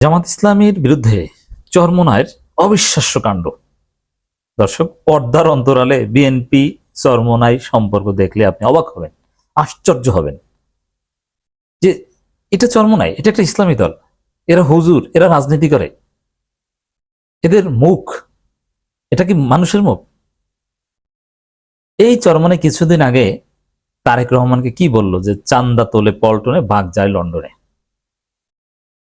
জামাত ইসলামীর বিরুদ্ধে চরমোনাইয়ের অবিশ্বাস্য কাণ্ড। দর্শক, পর্দার অন্তরালে বিএনপি চরমোনাই সম্পর্ক দেখলে আপনি অবাক হবেন, আশ্চর্য হবেন যে এটা চরমোনাই, এটা একটা ইসলামী দল, এরা হুজুর, এরা রাজনীতি করে, এদের মুখ, এটা কি মানুষের মুখ? এই চরমোনাই কিছুদিন আগে তারেক রহমানকে কি বলল যে চান্দা তোলে পল্টনে, বাঘ যায় লন্ডনে,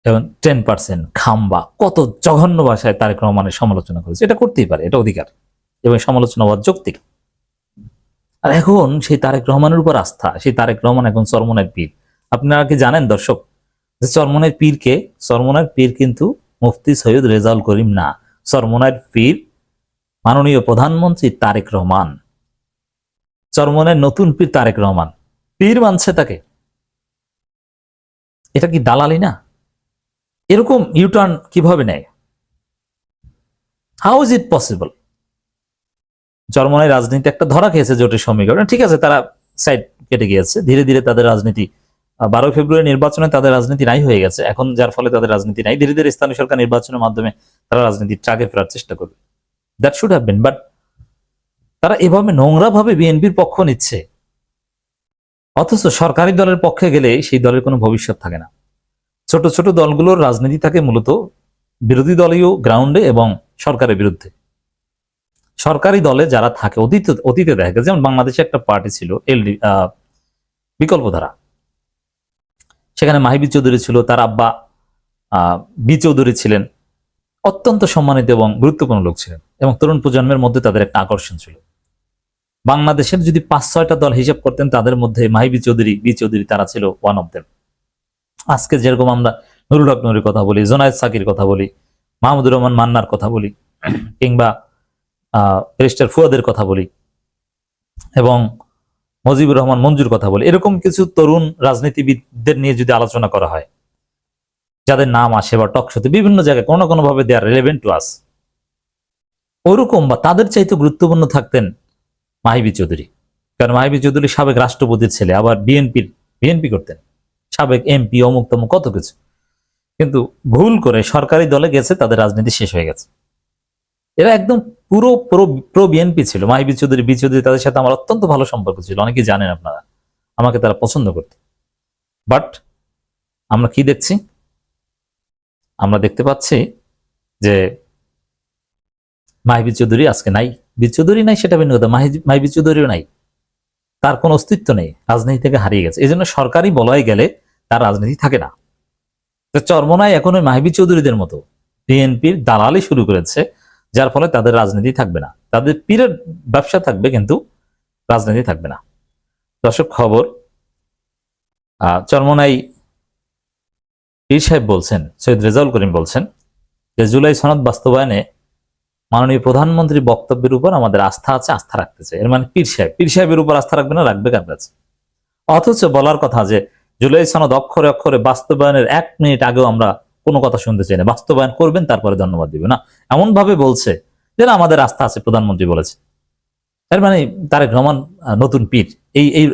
এবং 10% খাম্বা, কত জঘন্য ভাষায় তারেক রহমানের সমালোচনা করেছে। এটা করতেই পারে, এটা অধিকার, এবং সমালোচনা হওয়ার যৌক্তিক। আর এখন সেই তারেক রহমানের উপর আস্থা, সেই তারেক রহমান এখন চরমোনাইয়ের পীর। আপনারা কি জানেন দর্শক যে চরমোনাইয়ের পীরকে? চরমোনাইয়ের পীর কিন্তু মুফতি সৈয়দ রেজাউল করিম না, চরমোনাইয়ের পীর মাননীয় প্রধানমন্ত্রী তারেক রহমান। চরমোনাইয়ের নতুন পীর তারেক রহমান, পীর মানছে তাকে। এটা কি দালালি না? এরকম ইউটার্ন কিভাবে নেয়? How is it possible? Charmonai রাজনীতি একটা ধরা খেয়েছে জোটের সমীকরণ, ঠিক আছে, তারা সাইড কেটে গিয়েছে, ধীরে ধীরে তাদের রাজনীতি 12 ফেব্রুয়ারি নির্বাচনে তাদের রাজনীতি নাই হয়ে গেছে এখন, যার ফলে তাদের রাজনীতি নাই। ধীরে ধীরে স্থানীয় সরকার নির্বাচনের মাধ্যমে তারা রাজনীতির ট্রাকে ফেরার চেষ্টা করবে। That should have been, but তারা এভাবে নোংরা ভাবে বিএনপির পক্ষ নিচ্ছে, অথচ সরকারি দলের পক্ষে গেলে সেই দলের কোনো ভবিষ্যৎ থাকে না। ছোট ছোট দলগুলোর রাজনীতি থাকে মূলত বিরোধী দলীয় গ্রাউন্ডে এবং সরকারের বিরুদ্ধে। সরকারি দলে যারা থাকে, অতীতে দেখা গেছে, যেমন বাংলাদেশে একটা পার্টি ছিল এলডি, বিকল্পধারা, সেখানে মাহিবি চৌধুরী ছিল, তার আব্বা বি চৌধুরী ছিলেন, অত্যন্ত সম্মানিত এবং গুরুত্বপূর্ণ লোক ছিলেন, এবং তরুণ প্রজন্মের মধ্যে তাদের একটা আকর্ষণ ছিল। বাংলাদেশের যদি 5-6টা দল হিসাব করতেন, তাদের মধ্যে মাহিবি চৌধুরী, বি চৌধুরী, তারা ছিল ওয়ান অফ দেম। আজকে যেরকম আমরা নুরুল হক নুরির কথা বলি, জোনায়েদ সাকির কথা বলি, মাহমুদুর রহমান মান্নার কথা বলি, কিংবা ব্যারিস্টার ফুয়াদের কথা বলি, এবং মুজিবুর রহমান মঞ্জুর কথা বলি, এরকম কিছু তরুণ রাজনীতিবিদদের নিয়ে যদি আলোচনা করা হয়, যাদের নাম আসে বা টকশোতে বিভিন্ন জায়গায় কোনো কোনো ভাবে দে আর রিলেভেন্ট টু আস, ওরকম বা তাদের চাইতে গুরুত্বপূর্ণ থাকতেন মাহিবি চৌধুরী। কারণ মাহিবি চৌধুরী সাবেক রাষ্ট্রপতির ছেলে, আবার বিএনপি করতেন, সাবেক এমপি, অমুক তমুক কত কিছু। কিন্তু ভুল করে সরকারি দলে গেছে, তাদের রাজনীতি শেষ হয়ে গেছে। এরা একদম পুরো প্রো বিএনপি ছিল। মাহিবি চৌধুরী, বি চৌধুরী, তাদের সাথে আমার অত্যন্ত ভালো সম্পর্ক ছিল, অনেকেই জানেন আপনারা, আমাকে তারা পছন্দ করত। বাট আমরা কি দেখছি? আমরা দেখতে পাচ্ছি যে মাহিবি চৌধুরী আজকে নাই, বি চৌধুরী নাই, সেটা ভিন্ন কথা, মাহিবি চৌধুরীও নাই, তার কোনো অস্তিত্ব নেই, রাজনীতি থেকে হারিয়ে গেছে। এই জন্য সরকারি বলয়ে গেলে তার রাজনীতি থাকে না। চরমোনাই এখন ওই মাহিবি চৌধুরীদের মতো বিএনপির দালালি শুরু করেছে, যার ফলে তাদের রাজনীতি থাকবে না, তাদের পীরের ব্যবসা থাকবে কিন্তু রাজনীতি থাকবে না। দর্শক, খবর, চরমোনাই পীর সাহেব বলছেন, সৈয়দ রেজাউল করিম বলছেন যে জুলাই সনদ বাস্তবায়নে মাননীয় প্রধানমন্ত্রীর বক্তব্যের উপর আমাদের আস্থা আছে, আস্থা রাখতে চাই। এর মানে পীর সাহেবের উপর আস্থা রাখবে না, রাখবে কার কাছে? অথচ বলার কথা যে জুলাই সনদ অক্ষরে অক্ষরে বাস্তবায়নের 1 মিনিট আগেও আমরা কোনো কথা শুনতে চাই না, বাস্তবায়ন করবেন তারপরে ধন্যবাদ দিবে না, এমন ভাবে বলছে যে না, আমাদের আস্থা আছে, প্রধানমন্ত্রী বলেছে। এর মানে তারেক রহমান নতুন পীর,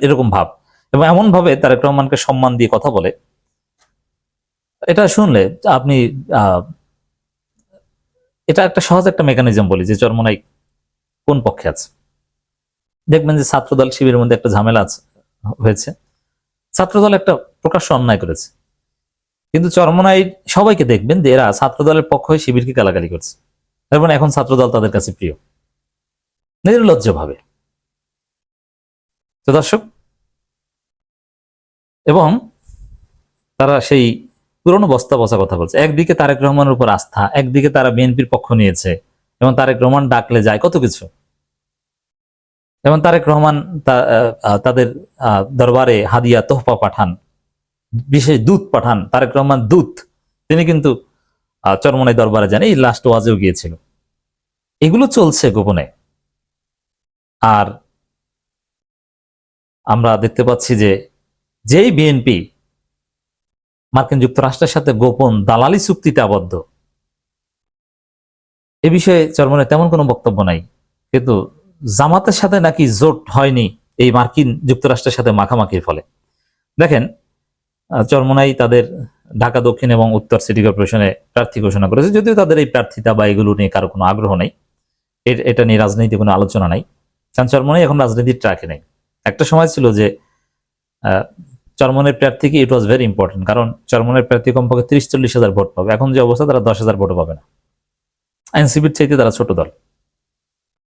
এরকম ভাব, এবং এমন ভাবে তারেক রহমানকে সম্মান দিয়ে কথা বলে। এটা শুনলে আপনি এটা একটা সহজ একটা মেকানিজম বলি যে চরমোনাই কোন পক্ষে আছে। দেখবেন যে ছাত্রদল শিবিরের মধ্যে একটা ঝামেলা হয়েছে, ছাত্রদল একটা প্রকাশ্য অন্যায় করেছে, কিন্তু চরমোনাই সবাইকে দেখবেন যে এরা ছাত্রদলের পক্ষ হয়ে শিবিরকে গালাগালি করছে, এবং এখন ছাত্রদল তাদের কাছে প্রিয়, নির্লজ্জ ভাবে। তো দর্শক, এবং তারা সেই পুরনো বস্তা বসা কথা বলছে। একদিকে তারেক রহমানের উপর আস্থা, একদিকে তারা বিএনপির পক্ষ নিয়েছে, এবং তারেক রহমান ডাকলে যায় কত কিছু, এবং তারেক রহমান তাদের দরবারে হাদিয়া তোহফা পাঠান, বিশেষ দূত পাঠান, তারেক রহমান দূত, তিনি কিন্তু চরমোনাই দরবারে যান, এই লাস্ট ওয়াজেও গিয়েছিল। এগুলো চলছে গোপনে। আর আমরা দেখতে পাচ্ছি যে যেই বিএনপি মার্কিন যুক্তরাষ্ট্রের সাথে গোপন দালালি চুক্তিতে আবদ্ধ, এ বিষয়ে চরমোনাই তেমন কোনো বক্তব্য নাই, কিন্তু জামাতের সাথে নাকি জোট হয়নি এই মার্কিন যুক্তরাষ্ট্রের সাথে মাখামাখির ফলে। দেখেন, চরমোনাই তাদের ঢাকা দক্ষিণ এবং উত্তর সিটি কর্পোরেশনে প্রার্থী ঘোষণা করেছে, যদিও তাদের এই প্রার্থিতা বা এগুলো নিয়ে কারো কোনো আগ্রহ নেই, এটা নিয়ে রাজনীতি কোনো আলোচনা নাই। কারণ চরমোনাই এখন রাজনীতির ট্র্যাকে নেই। একটা সময় ছিল যে চরমোনাইয়ের প্রার্থীকে ইট ওয়াজ ভেরি ইম্পর্টেন্ট, কারণ চরমোনাইয়ের প্রার্থী কমপক্ষে 30-40 হাজার ভোট পাবে। এখন যে অবস্থা, তারা 10,000 ভোটও পাবে না। এনসিপির চাইতে তারা ছোট দল।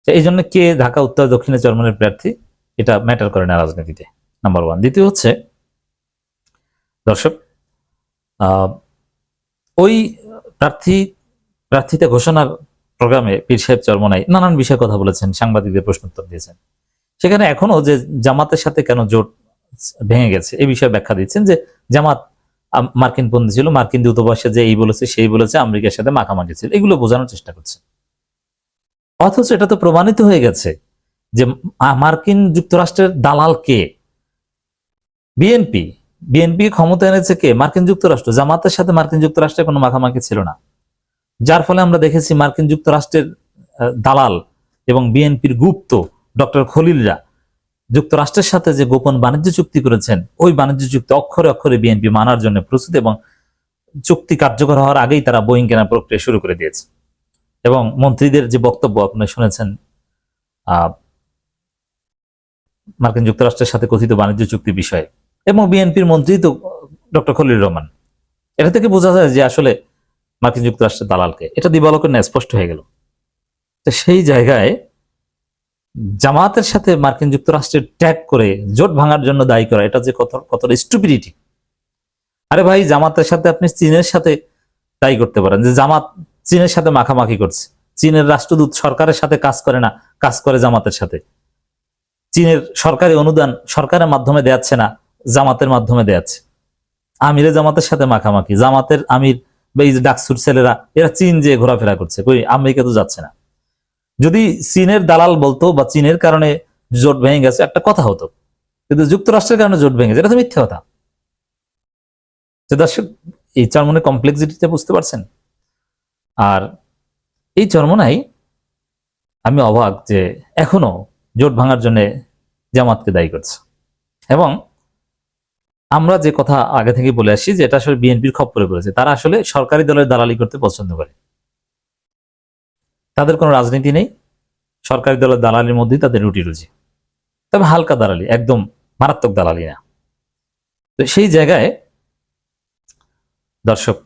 এই জন্য কে ঢাকা উত্তর দক্ষিণে চরমোনাইয়ের প্রার্থী এটা ম্যাটার করে না রাজনীতিতে, নাম্বার 1। দ্বিতীয় হচ্ছে দর্শক, ওই প্রার্থীতে ঘোষণার প্রোগ্রামে পীর সাহেব চরমোনাই নানান বিষয়ে কথা বলেছেন, সাংবাদিকদের প্রশ্নোত্তর দিয়েছেন। সেখানে এখনো যে জামাতের সাথে কেন জোট ভেঙে গেছে এই বিষয়ে ব্যাখ্যা দিচ্ছেন, যে জামাত মার্কিন পন্থী ছিল, মার্কিন দূতাবাসে যে এই বলেছে সেই বলেছে, আমেরিকার সাথে মাখামাখি ছিল, এগুলো বোঝানোর চেষ্টা করছে। অথচ এটা তো প্রমাণিত হয়ে গেছে যে মার্কিন যুক্তরাষ্ট্রের দালাল কে? বিএনপি। বিএনপি ক্ষমতা এনেছে কে? মার্কিন যুক্তরাষ্ট্র। জামাতের সাথে মার্কিন যুক্তরাষ্ট্রের কোনো মাখামাখি ছিল না, যার ফলে আমরা দেখেছি মার্কিন যুক্তরাষ্ট্রের দালাল এবং বিএনপির গুপ্ত ডক্টর খলিলরা যুক্তরাষ্ট্রের সাথে যে গোপন বাণিজ্য চুক্তি করেছেন, ওই বাণিজ্য চুক্তি অক্ষরে অক্ষরে বিএনপি মানার জন্য প্রস্তুত, এবং চুক্তি কার্যকর হওয়ার আগেই তারা বোয়িং কেনার প্রক্রিয়া শুরু করে দিয়েছে। এবং মন্ত্রীদের যে বক্তব্য আপনি শুনেছেন মার্কিন যুক্তরাষ্ট্রের সাথে কথিত বাণিজ্য চুক্তি বিষয়ে, এবং বিএনপির মন্ত্রী তো ডক্টর খলিল রহমান, এটা থেকে বোঝা যায় যে আসলে মার্কিন যুক্তরাষ্ট্রের দালালকে। এটা দিবালোকের ন্যায় স্পষ্ট হয়ে গেল। তো সেই জায়গায় জামাতের সাথে মার্কিন যুক্তরাষ্ট্রের ট্যাগ করে জোট ভাঙার জন্য দায়ী করা, এটা যে কতটা স্টুপিডিটি। আরে ভাই, জামাতের সাথে আপনি চীনের সাথে দায়ী করতে পারেন যে জামাত চীনের সাথে মাখামাখি করছে। চীনের রাষ্ট্রদূত সরকারের সাথে কাজ করে না, কাজ করে জামাতের সাথে। চীনের সরকারি অনুদান সরকারের মাধ্যমে দেয়াচ্ছে না, জামাতের মাধ্যমে দেয়াচ্ছে। আমিরে জামাতের সাথে মাখামাখি, জামাতের আমির বা এই যে ডাকসুর ছেলেরা, এরা চীন যে ঘোরাফেরা করছে, কই আমেরিকা তো যাচ্ছে না। যদি চীনের দালাল বলতো বা চীনের কারণে জোট ভেঙে গেছে একটা কথা হতো, কিন্তু যুক্তরাষ্ট্রের কারণে জোট ভেঙে গেছে, এটা তো মিথ্যে কথা। দর্শক, এই চরমোনাই কমপ্লেক্সিটিটা বুঝতে পারছেন? আর এই চরমোনাই আমি অবাক যে এখনো জোট ভাঙার জন্য জামাতকে দায়ী করছে। এবং আমরা যে কথা আগে থেকে বলে আসছি যে এটা আসলে বিএনপির খপ্পরে পড়েছে। তারা আসলে সরকারি দলের দালালি করতে পছন্দ করে, তাদের কোনো রাজনীতি নেই, সরকারি দলের দালালির মধ্যেই তাদের রুটি রুজি, তবে হালকা দালালি, একদম মারাত্মক দালালি না। তো সেই জায়গায় দর্শক,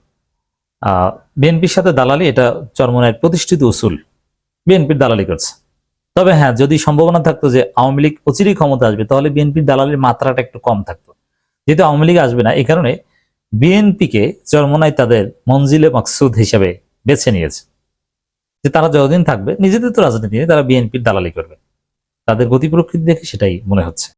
বিএনপির সাথে দালালি এটা চরমোনাইয়ের প্রতিষ্ঠিত উসুল। বিএনপির দালালি করছে। তবে হ্যাঁ, যদি সম্ভাবনা থাকতো যে আওয়ামী লীগ অচিরেই ক্ষমতা আসবে, তাহলে বিএনপির দালালির মাত্রাটা একটু কম থাকতো। যেহেতু আওয়ামী লীগ আসবে না, এই কারণে বিএনপিকে চরমোনাই তাদের মঞ্জিলে মাকসুদ হিসেবে বেছে নিয়েছে, যে তারা যতদিন থাকবে, নিজেদের তো রাজনীতি নেই, তারা বিএনপির দালালি করবে। তাদের গতি প্রকৃতি দেখে সেটাই মনে হচ্ছে।